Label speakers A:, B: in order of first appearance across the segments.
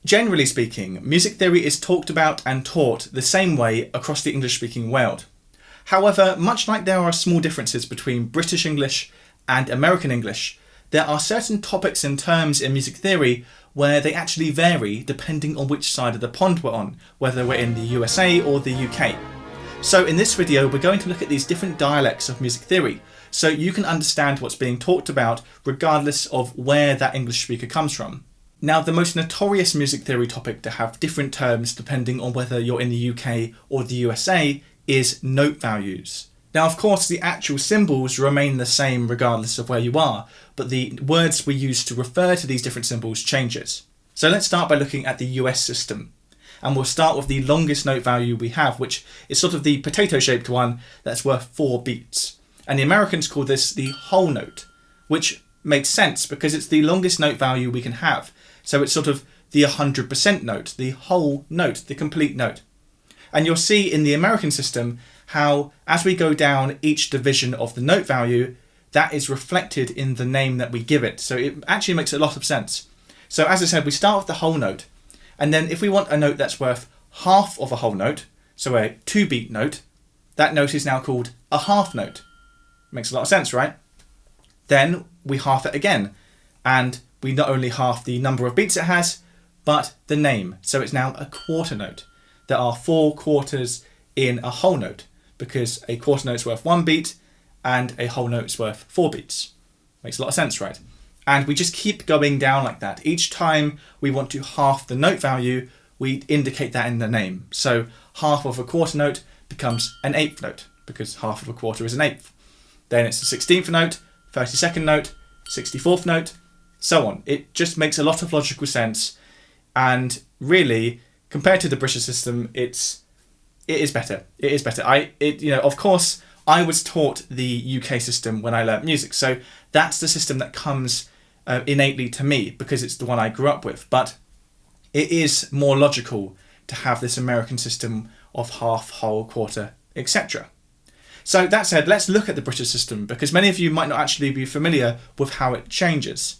A: Generally speaking, music theory is talked about and taught the same way across the English-speaking world. However, much like there are small differences between British English and American English, there are certain topics and terms in music theory where they actually vary depending on which side of the pond we're on, whether we're in the USA or the UK. So in this video, we're going to look at these different dialects of music theory, so you can understand what's being talked about regardless of where that English speaker comes from. Now, the most notorious music theory topic to have different terms depending on whether you're in the UK or the USA is note values. Now, of course, the actual symbols remain the same regardless of where you are, but the words we use to refer to these different symbols changes. So let's start by looking at the US system. And we'll start with the longest note value we have, which is sort of the potato-shaped one that's worth 4 beats. And the Americans call this the whole note, which makes sense because it's the longest note value we can have. So it's sort of the 100% note, the whole note, the complete note. And you'll see in the American system how, as we go down each division of the note value, that is reflected in the name that we give it. So it actually makes a lot of sense. So as I said, we start with the whole note. And then if we want a note that's worth half of a whole note, so a 2-beat note, that note is now called a half note. Makes a lot of sense, right? Then we half it again. And we not only half the number of beats it has, but the name. So it's now a quarter note. There are 4 quarters in a whole note because a quarter note is worth 1 beat and a whole note is worth 4 beats. Makes a lot of sense, right? And we just keep going down like that. Each time we want to half the note value, we indicate that in the name. So half of a quarter note becomes an 1/8 note because half of a quarter is an 1/8. Then it's a 16th note, 32nd note, 64th note, so on. It just makes a lot of logical sense. And really, compared to the British system, it is better. It is better. Of course, I was taught the UK system when I learnt music, so that's the system that comes innately to me because it's the one I grew up with. But it is more logical to have this American system of half, whole, quarter, etc. So that said, let's look at the British system because many of you might not actually be familiar with how it changes.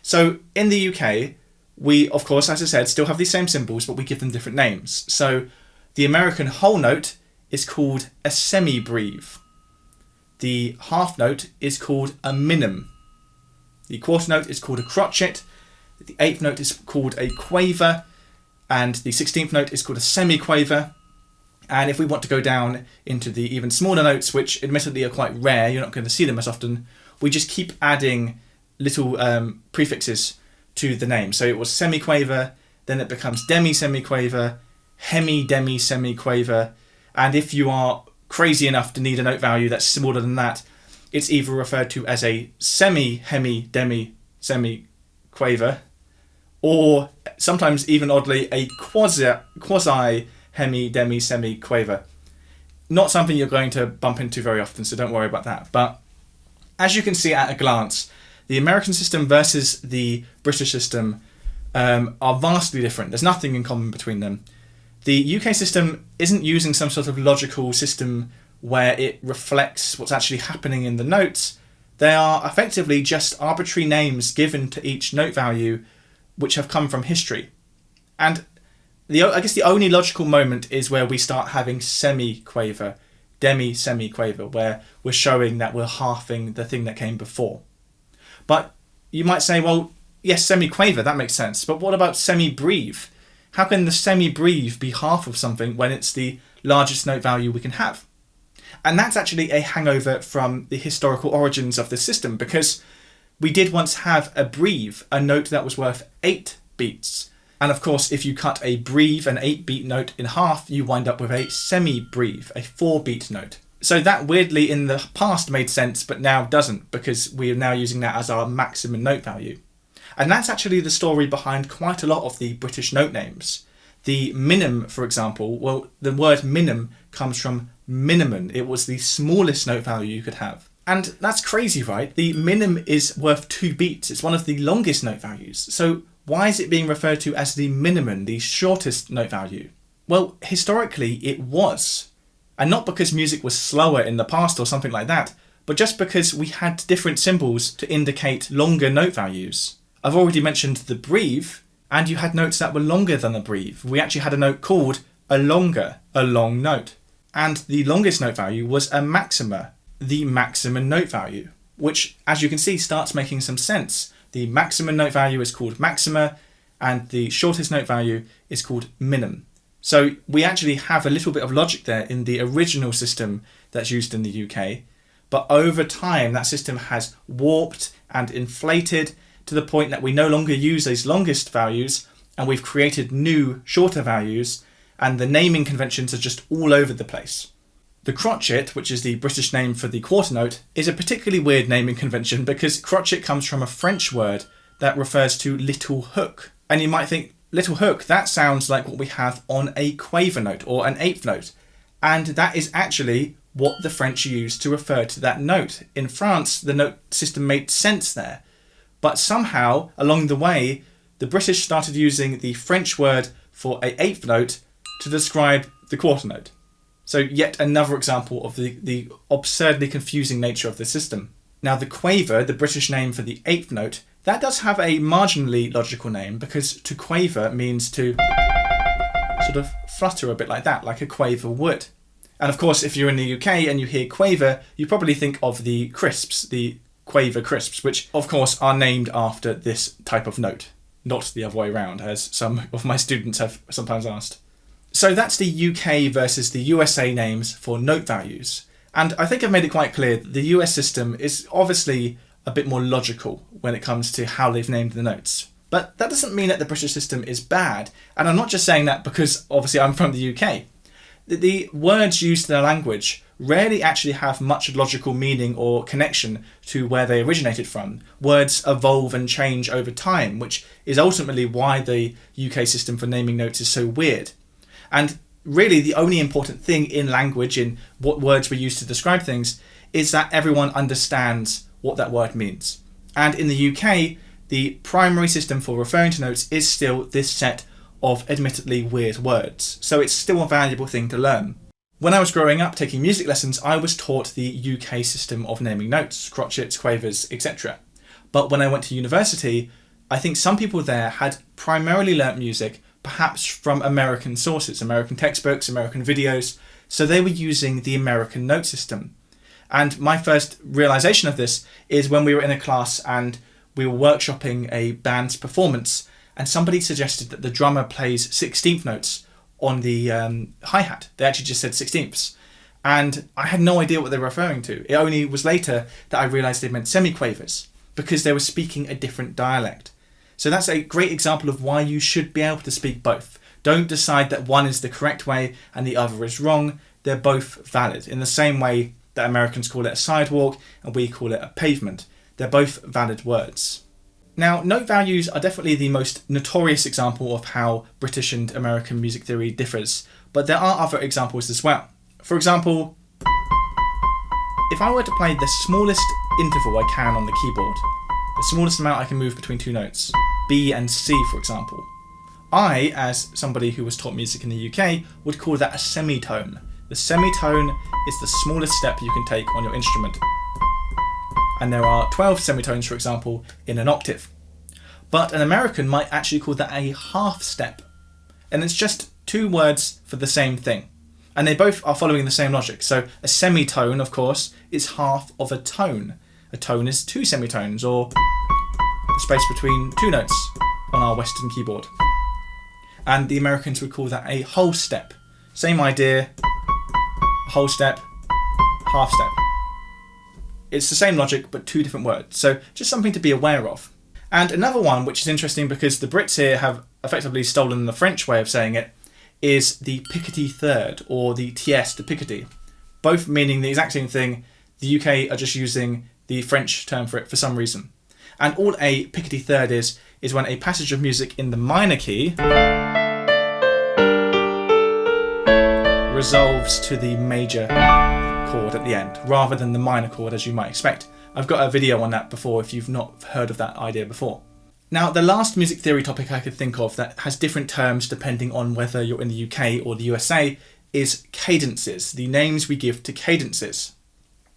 A: So in the UK, we, of course, as I said, still have these same symbols, but we give them different names. So the American whole note is called a semibreve. The half note is called a minim. The quarter note is called a crotchet. The 1/8 note is called a quaver. And the 16th note is called a semiquaver. And if we want to go down into the even smaller notes, which admittedly are quite rare, you're not going to see them as often, we just keep adding little prefixes to the name. So it was semiquaver, then it becomes demi-semiquaver, hemi-demi-semiquaver, and if you are crazy enough to need a note value that's smaller than that, it's either referred to as a semi-hemi-demi-semiquaver, or sometimes even oddly a quasi-hemi-demi-semiquaver. Not something you're going to bump into very often, so don't worry about that. But as you can see at a glance, the American system versus the British system are vastly different. There's nothing in common between them. The UK system isn't using some sort of logical system where it reflects what's actually happening in the notes. They are effectively just arbitrary names given to each note value which have come from history. And I guess the only logical moment is where we start having semiquaver, demi-semiquaver, where we're showing that we're halving the thing that came before. But you might say, well, yes, semiquaver, that makes sense. But what about semibreve? How can the semibreve be half of something when it's the largest note value we can have? And that's actually a hangover from the historical origins of the system, because we did once have a breve, a note that was worth 8 beats. And of course, if you cut a breve, an 8-beat note, in half, you wind up with a semibreve, a 4-beat note. So that weirdly in the past made sense, but now doesn't, because we are now using that as our maximum note value. And that's actually the story behind quite a lot of the British note names. The minim, for example, well, the word minim comes from minimum. It was the smallest note value you could have. And that's crazy, right? The minim is worth 2 beats. It's one of the longest note values. So why is it being referred to as the minimum, the shortest note value? Well, historically it was. And not because music was slower in the past or something like that, but just because we had different symbols to indicate longer note values. I've already mentioned the breve, And you had notes that were longer than a breve. We actually had a note called a long note. And the longest note value was a maxima, the maximum note value, which, as you can see, starts making some sense. The maximum note value is called maxima, and the shortest note value is called minim. So we actually have a little bit of logic there in the original system that's used in the UK, but over time that system has warped and inflated to the point that we no longer use those longest values, and we've created new shorter values, and the naming conventions are just all over the place. The crotchet, which is the British name for the quarter note, is a particularly weird naming convention because crotchet comes from a French word that refers to little hook. And you might think, little hook, that sounds like what we have on a quaver note or an eighth note. And that is actually what the French used to refer to that note. In France, the note system made sense there. But somehow, along the way, the British started using the French word for an eighth note to describe the quarter note. So yet another example of the absurdly confusing nature of the system. Now the quaver, the British name for the eighth note, that does have a marginally logical name because to quaver means to sort of flutter a bit like that, like a quaver would. And of course, if you're in the UK and you hear quaver, you probably think of the crisps, the quaver crisps, which of course are named after this type of note, not the other way around, as some of my students have sometimes asked. So that's the UK versus the USA names for note values. And I think I've made it quite clear that the US system is obviously a bit more logical when it comes to how they've named the notes. But that doesn't mean that the British system is bad. And I'm not just saying that because obviously I'm from the UK. The words used in the language rarely actually have much logical meaning or connection to where they originated from. Words evolve and change over time, which is ultimately why the UK system for naming notes is so weird. And really the only important thing in language, in what words we use to describe things, is that everyone understands what that word means. And in the UK, the primary system for referring to notes is still this set of admittedly weird words. So it's still a valuable thing to learn. When I was growing up taking music lessons, I was taught the UK system of naming notes, crotchets, quavers, etc. But when I went to university, I think some people there had primarily learnt music perhaps from American sources, American textbooks, American videos, so they were using the American note system. And my first realization of this is when we were in a class and we were workshopping a band's performance, and somebody suggested that the drummer plays 16th notes on the hi-hat. They actually just said 16ths. And I had no idea what they were referring to. It only was later that I realized they meant semiquavers because they were speaking a different dialect. So that's a great example of why you should be able to speak both. Don't decide that one is the correct way and the other is wrong. They're both valid. In the same way that Americans call it a sidewalk and we call it a pavement. They're both valid words. Now, note values are definitely the most notorious example of how British and American music theory differs, but there are other examples as well. For example, if I were to play the smallest interval I can on the keyboard, the smallest amount I can move between two notes, B and C for example, I, as somebody who was taught music in the UK, would call that a semitone. The semitone is the smallest step you can take on your instrument. And there are 12 semitones, for example, in an octave. But an American might actually call that a half step. And it's just two words for the same thing. And they both are following the same logic. So a semitone, of course, is half of a tone. A tone is two semitones, or the space between two notes on our Western keyboard. And the Americans would call that a whole step. Same idea, whole step, half step. It's the same logic, but two different words. So just something to be aware of. And another one, which is interesting because the Brits here have effectively stolen the French way of saying it, is the Picardy third, or the Tierce de Picardie. Both meaning the exact same thing. The UK are just using the French term for it for some reason. And all a Picardy third is when a passage of music in the minor key resolves to the major chord at the end, rather than the minor chord as you might expect. I've got a video on that before if you've not heard of that idea before. Now, the last music theory topic I could think of that has different terms depending on whether you're in the UK or the USA is cadences, the names we give to cadences.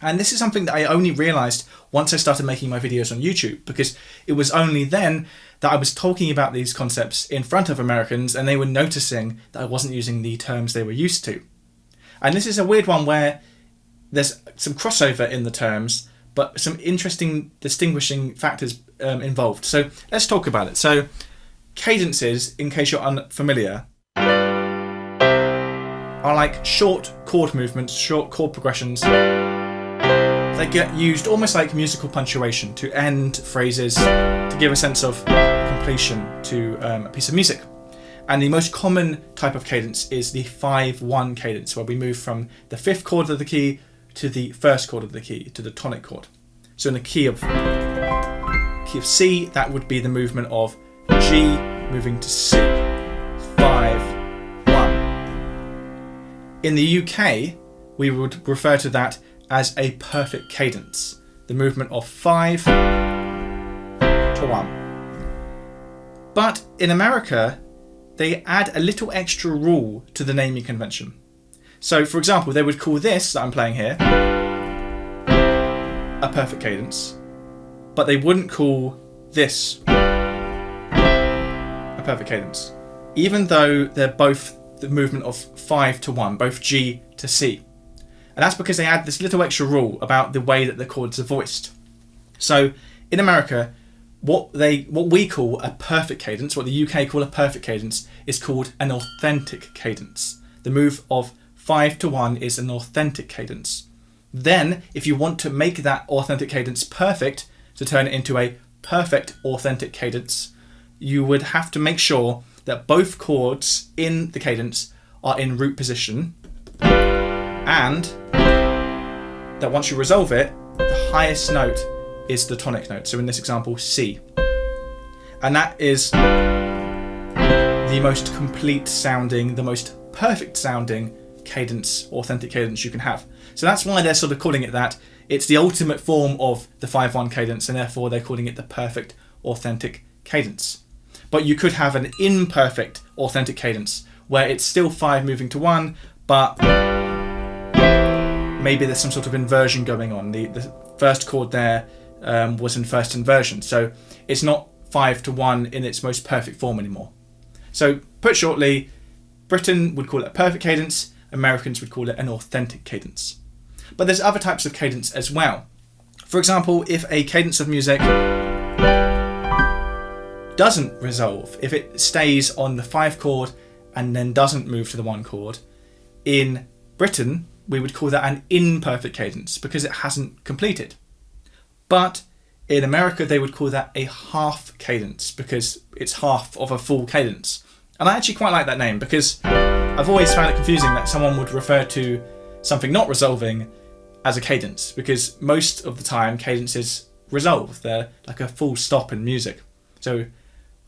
A: And this is something that I only realised once I started making my videos on YouTube, because it was only then that I was talking about these concepts in front of Americans and they were noticing that I wasn't using the terms they were used to. And this is a weird one where there's some crossover in the terms, but some interesting distinguishing factors involved. So let's talk about it. So cadences, in case you're unfamiliar, are like short chord movements, short chord progressions. They get used almost like musical punctuation to end phrases, to give a sense of completion to a piece of music. And the most common type of cadence is the 5-1 cadence, where we move from the 5th chord of the key to the 1st chord of the key, to the tonic chord. So in the key of C, that would be the movement of G moving to C. 5-1. In the UK, we would refer to that as a perfect cadence, the movement of 5 to 1. But in America, they add a little extra rule to the naming convention. So for example, they would call this that I'm playing here a perfect cadence, but they wouldn't call this a perfect cadence, even though they're both the movement of 5 to 1, both G to C. And that's because they add this little extra rule about the way that the chords are voiced. So in America, what we call a perfect cadence, what the UK call a perfect cadence, is called an authentic cadence. The move of 5 to 1 is an authentic cadence. Then, if you want to make that authentic cadence perfect, to turn it into a perfect authentic cadence, you would have to make sure that both chords in the cadence are in root position, and that once you resolve it, the highest note is the tonic note. So in this example, C. And that is the most complete sounding, the most perfect sounding cadence, authentic cadence you can have. So that's why they're sort of calling it that. It's the ultimate form of the 5-1 cadence, and therefore they're calling it the perfect authentic cadence. But you could have an imperfect authentic cadence, where it's still 5 moving to 1, but maybe there's some sort of inversion going on. The first chord there was in first inversion, so it's not 5 to 1 in its most perfect form anymore. So put shortly, Britain would call it a perfect cadence, Americans would call it an authentic cadence. But there's other types of cadence as well. For example, if a cadence of music doesn't resolve, if it stays on the 5 chord and then doesn't move to the 1 chord, in Britain we would call that an imperfect cadence because it hasn't completed. But in America they would call that a half cadence because it's half of a full cadence. And I actually quite like that name because I've always found it confusing that someone would refer to something not resolving as a cadence, because most of the time cadences resolve. They're like a full stop in music. So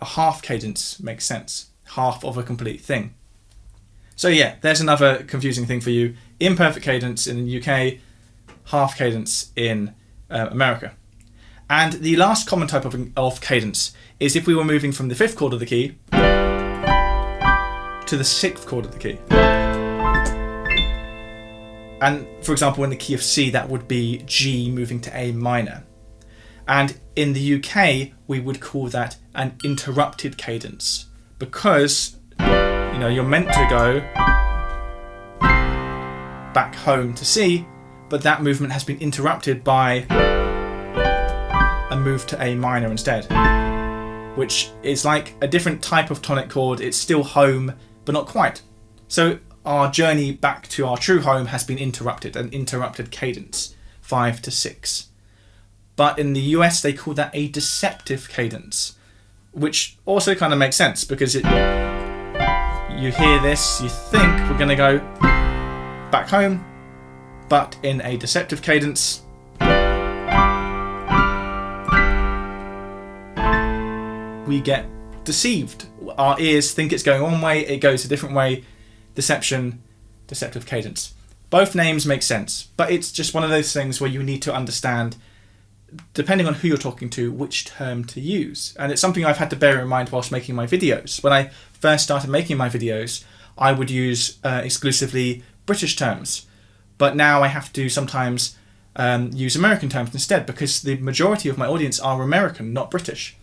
A: a half cadence makes sense, half of a complete thing. So yeah, there's another confusing thing for you. Imperfect cadence in the UK, half cadence in America. And the last common type of cadence is if we were moving from the 5th chord of the key to the 6th chord of the key. And for example, in the key of C, that would be G moving to A minor. And in the UK, we would call that an interrupted cadence because, you're meant to go back home to C, but that movement has been interrupted by a move to A minor instead, which is like a different type of tonic chord. It's still home, but not quite. So our journey back to our true home has been interrupted, an interrupted cadence, 5 to 6. But in the US, they call that a deceptive cadence, which also kind of makes sense because you hear this, you think we're going to go back home, but in a deceptive cadence, we get deceived. Our ears think it's going one way, it goes a different way. Deception, deceptive cadence. Both names make sense, but it's just one of those things where you need to understand, depending on who you're talking to, which term to use. And it's something I've had to bear in mind whilst making my videos. When I first started making my videos, I would use exclusively British terms. But now I have to sometimes use American terms instead, because the majority of my audience are American, not British.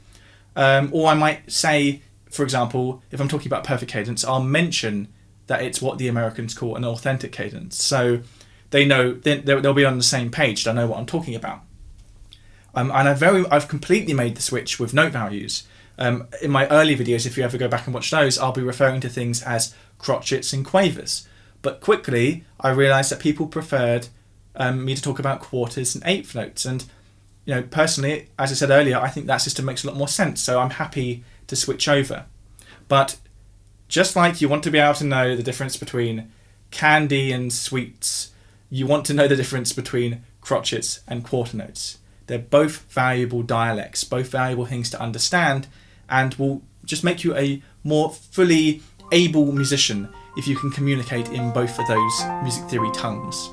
A: Or I might say, for example, if I'm talking about perfect cadence, I'll mention that it's what the Americans call an authentic cadence. So they know, they'll be on the same page, they'll know what I'm talking about. And I've completely made the switch with note values. In my early videos, if you ever go back and watch those, I'll be referring to things as crotchets and quavers. But quickly, I realised that people preferred me to talk about quarters and eighth notes. And personally, as I said earlier, I think that system makes a lot more sense. So I'm happy to switch over. But just like you want to be able to know the difference between candy and sweets, you want to know the difference between crotchets and quarter notes. They're both valuable dialects, both valuable things to understand, and will just make you a more fully able musician if you can communicate in both of those music theory tongues.